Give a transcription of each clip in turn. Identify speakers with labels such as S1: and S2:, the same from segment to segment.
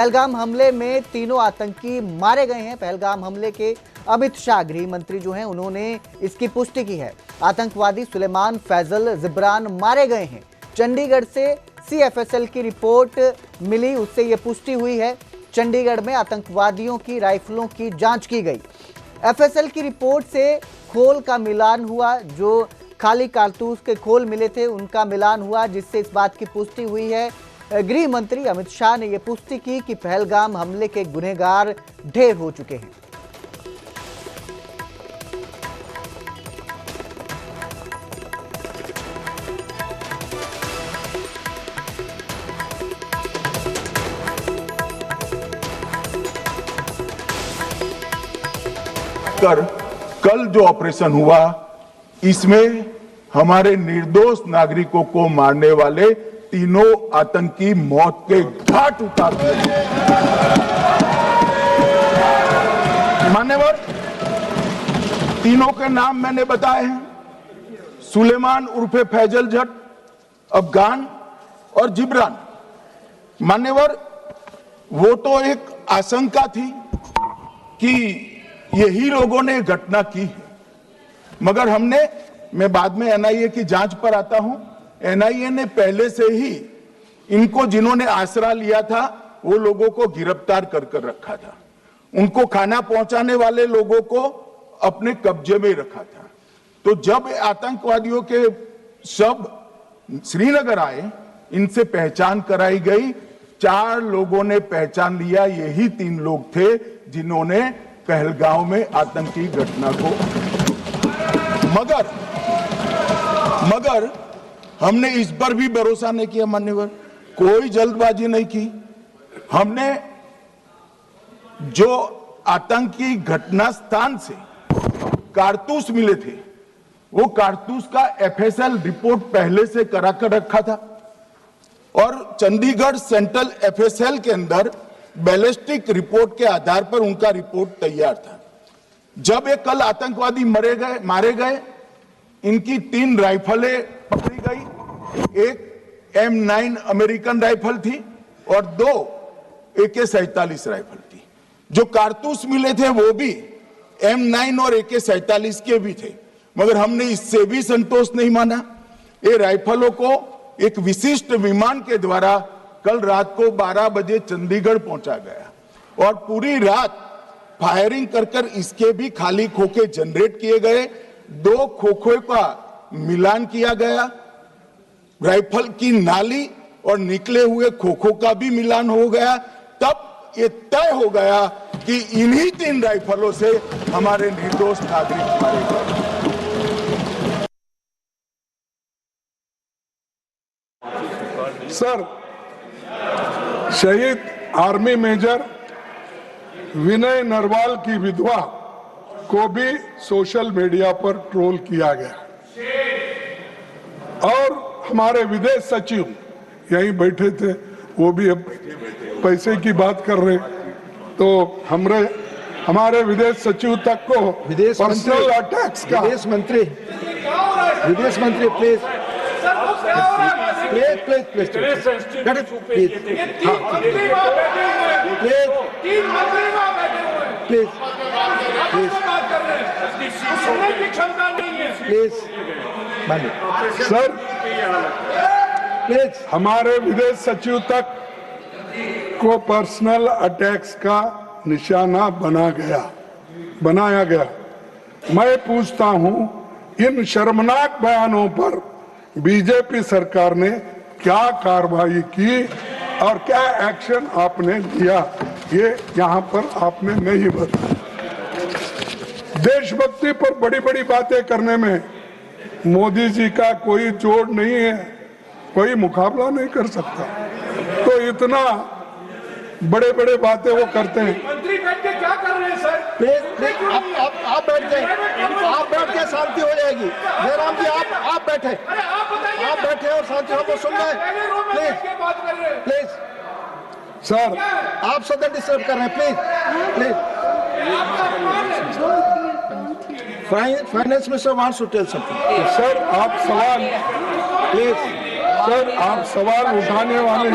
S1: पहलगाम हमले में तीनों आतंकी मारे गए हैं। पहलगाम हमले के अमित शाह गृह मंत्री जो हैं उन्होंने इसकी पुष्टि की है। आतंकवादी सुलेमान फैजल जिब्रान मारे गए हैं। चंडीगढ़ से CFSL की रिपोर्ट मिली, उससे ये पुष्टि हुई है। चंडीगढ़ में आतंकवादियों की राइफलों की जांच की गई। FSL की रिपोर्ट से खोल का मिलान हुआ, जो खाली कारतूस के खोल मिले थे उनका मिलान हुआ, जिससे इस बात की पुष्टि हुई है। गृह मंत्री अमित शाह ने यह पुष्टि की कि पहलगाम हमले के गुनहगार ढेर हो चुके हैं।
S2: कल जो ऑपरेशन हुआ, इसमें हमारे निर्दोष नागरिकों को मारने वाले तीनों आतंकी मौत के घाट उतार दिए। मान्यवर, तीनों के नाम मैंने बताए हैं। सुलेमान उर्फे फैजल जट, अफगान और जिब्रान। मान्यवर, वो तो एक आशंका थी कि यही लोगों ने घटना की है, मगर मैं बाद में NIA की जांच पर आता हूं। NIA ने पहले से ही इनको, जिन्होंने आसरा लिया था, वो लोगों को गिरफ्तार कर रखा था। उनको खाना पहुंचाने वाले लोगों को अपने कब्जे में रखा था। तो जब आतंकवादियों के शव श्रीनगर आए, इनसे पहचान कराई गई। 4 लोगों ने पहचान लिया, यही 3 लोग थे जिन्होंने पहलगाम में आतंकी घटना को। मगर हमने इस पर भी भरोसा नहीं किया मान्यवर, कोई जल्दबाजी नहीं की। हमने जो आतंकी घटना स्थान से कारतूस मिले थे, वो कारतूस का FSL रिपोर्ट पहले से करा कर रखा था और चंडीगढ़ सेंट्रल FSL के अंदर बैलिस्टिक रिपोर्ट के आधार पर उनका रिपोर्ट तैयार था। जब ये कल आतंकवादी मारे गए, इनकी 3 राइफलें पकड़ी गई। एक M9 अमेरिकन राइफल थी और 2 AK-47 राइफल थी। जो कारतूस मिले थे वो भी M9 और AK-47 के भी थे, मगर हमने इससे भी संतोष नहीं माना। ये राइफलों को एक विशिष्ट विमान के द्वारा कल रात को 12 बजे चंडीगढ़ पहुंचा गया और पूरी रात फायरिंग कर इसके भी खाली खोखे जनरेट किए गए। 2 खोखे का मिलान किया गया, राइफल की नाली और निकले हुए खोखों का भी मिलान हो गया। तब ये तय हो गया कि इन्हीं 3 राइफलों से हमारे निर्दोष नागरिक मारे गए।
S3: सर, शहीद आर्मी मेजर विनय नरवाल की विधवा को भी सोशल मीडिया पर ट्रोल किया गया और हमारे विदेश सचिव यहीं बैठे थे, वो भी अब पैसे की बात कर रहे। तो हमारे विदेश सचिव तक को पर्सनल अटैक्स का
S4: विदेश मंत्री प्लीज
S3: सर, हमारे विदेश सचिव तक को पर्सनल अटैक्स का निशाना बनाया गया। मैं पूछता हूं, इन शर्मनाक बयानों पर बीजेपी सरकार ने क्या कार्रवाई की और क्या एक्शन आपने लिया, ये यहाँ पर आपने नहीं बताया। देशभक्ति पर बड़ी बड़ी बातें करने में मोदी जी का कोई जोड़ नहीं है, कोई मुकाबला नहीं कर सकता। तो इतना बड़े बड़े बातें वो करते हैं।
S4: मंत्री बैठ के क्या कर रहे हैं सर? आप बैठ जाए, आप बैठ के शांति हो जाएगी। जयराम जी आप बैठे और शांति को सुन रहे। प्लीज
S3: सर,
S4: आप सदन डिस्टर्ब कर रहे हैं। Please finance minister wants to tell something.
S3: Sir, आप सवाल उठाने वाले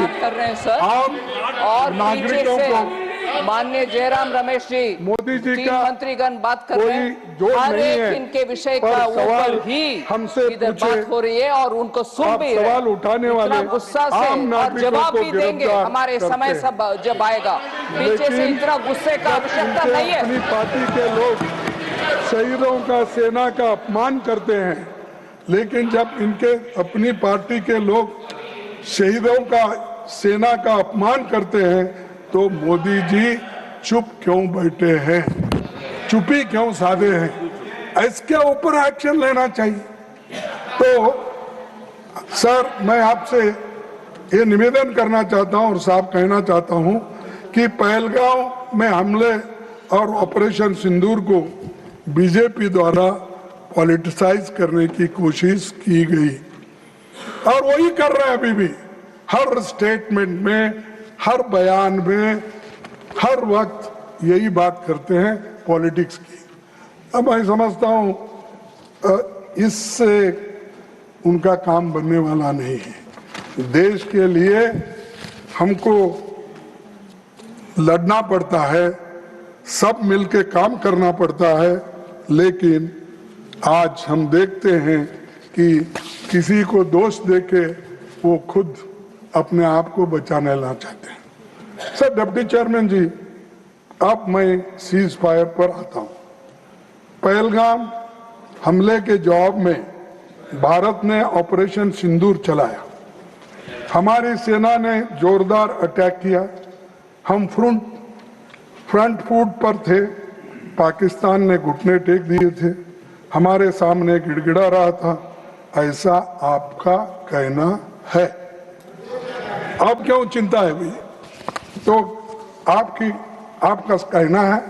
S5: और
S3: नागरिकों
S5: पीछे
S3: को
S5: से माननीय जयराम रमेश जी,
S3: मोदी जी
S5: तीन
S3: का
S5: मंत्रीगण बात कर रहे
S3: कोई
S5: हैं,
S3: जोर
S5: हर
S3: नहीं
S5: एक
S3: है,
S5: इनके विषय
S3: पर
S5: का
S3: सवाल
S5: ऊपर ही
S3: हमसे
S5: इधर
S3: पूछे,
S5: बात हो रही है और उनको सुन
S3: आप
S5: भी रहे
S3: सवाल उठाने वाले
S5: इतना गुस्सा से
S3: आम
S5: और
S3: नागरिकों
S5: जवाब
S3: को
S5: भी देंगे
S3: गिरफ्तार
S5: हमारे समय
S3: करते
S5: सब जब आएगा। पीछे से
S3: लेकिन
S5: इतना गुस्से का
S3: जब
S5: आवश्यकता
S3: इनके
S5: नहीं है।
S3: अपनी पार्टी के लोग शहीदों का, सेना का अपमान करते हैं, लेकिन जब इनके अपनी पार्टी के लोग शहीदों का, सेना का अपमान करते हैं तो मोदी जी चुप क्यों बैठे हैं, चुप्पी क्यों साधे हैं? इसके ऊपर एक्शन लेना चाहिए। तो सर, मैं आपसे ये निवेदन करना चाहता हूं और साफ कहना चाहता हूं कि पहलगांव में हमले और ऑपरेशन सिंदूर को बीजेपी द्वारा पॉलिटिसाइज करने की कोशिश की गई और वही कर रहे हैं अभी भी। हर स्टेटमेंट में, हर बयान में, हर वक्त यही बात करते हैं पॉलिटिक्स की। अब मैं समझता हूं इससे उनका काम बनने वाला नहीं है। देश के लिए हमको लड़ना पड़ता है, सब मिलके काम करना पड़ता है, लेकिन आज हम देखते हैं कि किसी को दोष देके वो खुद अपने आप को बचाने ला चाहते हैं। सर, डिप्टी चेयरमैन जी, अब मैं सीज फायर पर आता हूं। पहलगाम हमले के जवाब में भारत ने ऑपरेशन सिंदूर चलाया। हमारी सेना ने जोरदार अटैक किया। हम फ्रंट फुट पर थे। पाकिस्तान ने घुटने टेक दिए थे, हमारे सामने गिड़गिड़ा रहा था, ऐसा आपका कहना है। अब क्यों चिंता है भाई? तो आपका कहना है।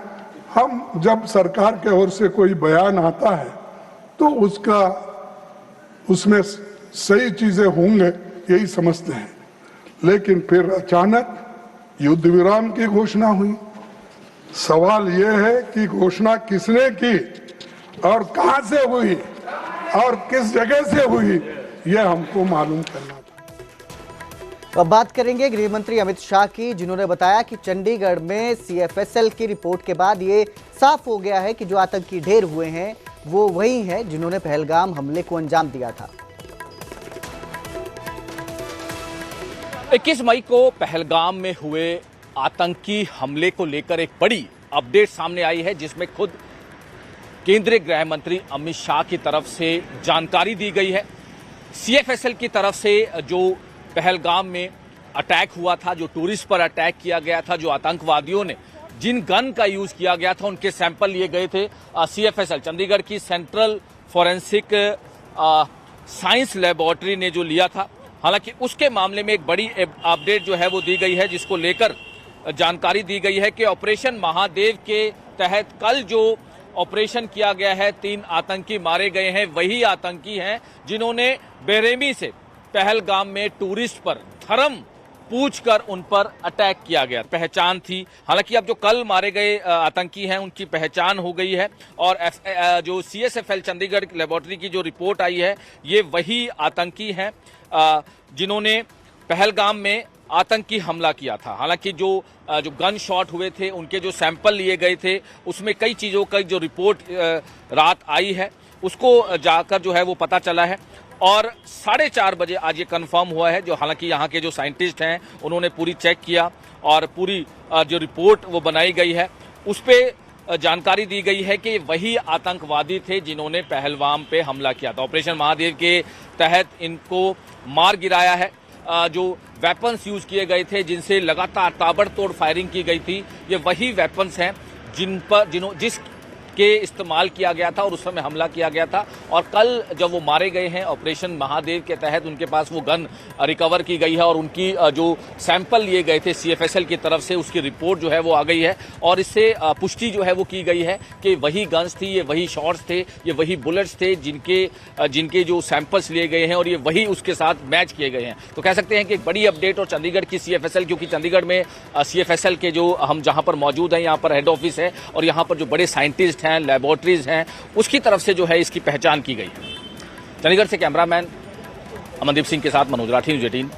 S3: हम जब सरकार के ओर से कोई बयान आता है तो उसमें सही चीजें होंगे यही समझते हैं, लेकिन फिर अचानक युद्ध विराम की घोषणा हुई। सवाल यह है कि घोषणा किसने की और कहां से हुई और किस जगह से हुई, यह हमको मालूम करना था।
S1: अब बात करेंगे गृह मंत्री अमित शाह की, जिन्होंने बताया कि चंडीगढ़ में CFSL की रिपोर्ट के बाद ये साफ हो गया है कि जो आतंकी ढेर हुए हैं वो वही हैं जिन्होंने पहलगाम हमले को अंजाम दिया था।
S6: 21 मई को पहलगाम में हुए आतंकी हमले को लेकर एक बड़ी अपडेट सामने आई है, जिसमें खुद केंद्रीय गृह मंत्री अमित शाह की तरफ से जानकारी दी गई है। CFSL की तरफ से जो पहलगाम में अटैक हुआ था, जो टूरिस्ट पर अटैक किया गया था, जो आतंकवादियों ने जिन गन का यूज किया गया था, उनके सैंपल लिए गए थे। CFSL चंडीगढ़ की सेंट्रल फॉरेंसिक साइंस लेबोरेटरी ने जो लिया था। हालांकि उसके मामले में एक बड़ी अपडेट जो है वो दी गई है, जिसको लेकर जानकारी दी गई है कि ऑपरेशन महादेव के तहत कल जो ऑपरेशन किया गया है, 3 आतंकी मारे गए हैं। वही आतंकी हैं जिन्होंने बेरहमी से पहलगाम में टूरिस्ट पर धर्म पूछकर उन पर अटैक किया गया। पहचान थी, हालांकि अब जो कल मारे गए आतंकी हैं उनकी पहचान हो गई है और जो CSFL चंडीगढ़ लेबोरेटरी की जो रिपोर्ट आई है, ये वही आतंकी हैं जिन्होंने पहलगाम में आतंकी हमला किया था। हालांकि जो गन शॉट हुए थे, उनके जो सैंपल लिए गए थे, उसमें कई चीज़ों का जो रिपोर्ट रात आई है, उसको जाकर जो है वो पता चला है और 4:30 बजे आज ये कंफर्म हुआ है। जो हालांकि यहाँ के जो साइंटिस्ट हैं उन्होंने पूरी चेक किया और पूरी जो रिपोर्ट वो बनाई गई है, उस पर जानकारी दी गई है कि वही आतंकवादी थे जिन्होंने पहलगाम पे हमला किया था। ऑपरेशन महादेव के तहत इनको मार गिराया है। जो वेपन्स यूज किए गए थे, जिनसे लगातार ताबड़तोड़ फायरिंग की गई थी, ये वही वेपन्स हैं जिसके इस्तेमाल किया गया था और उस समय हमला किया गया था। और कल जब वो मारे गए हैं ऑपरेशन महादेव के तहत, उनके पास वो गन रिकवर की गई है और उनकी जो सैंपल लिए गए थे CFSL की तरफ से, उसकी रिपोर्ट जो है वो आ गई है और इससे पुष्टि जो है वो की गई है कि वही गन्स थी, ये वही शॉट्स थे, ये वही बुलेट्स थे जिनके जो सैंपल्स लिए गए हैं और ये वही उसके साथ मैच किए गए हैं। तो कह सकते हैं कि एक बड़ी अपडेट। और चंडीगढ़ की CFSL, क्योंकि चंडीगढ़ में CFSL के जो हम जहाँ पर मौजूद हैं, यहाँ पर हेड ऑफिस है और यहाँ पर जो बड़े साइंटिस्ट हैं, लेबोरेटरीज हैं, उसकी तरफ से जो है इसकी पहचान की गई है। चंडीगढ़ से कैमरामैन अमनदीप सिंह के साथ मनोज राठी, न्यूज़ 18।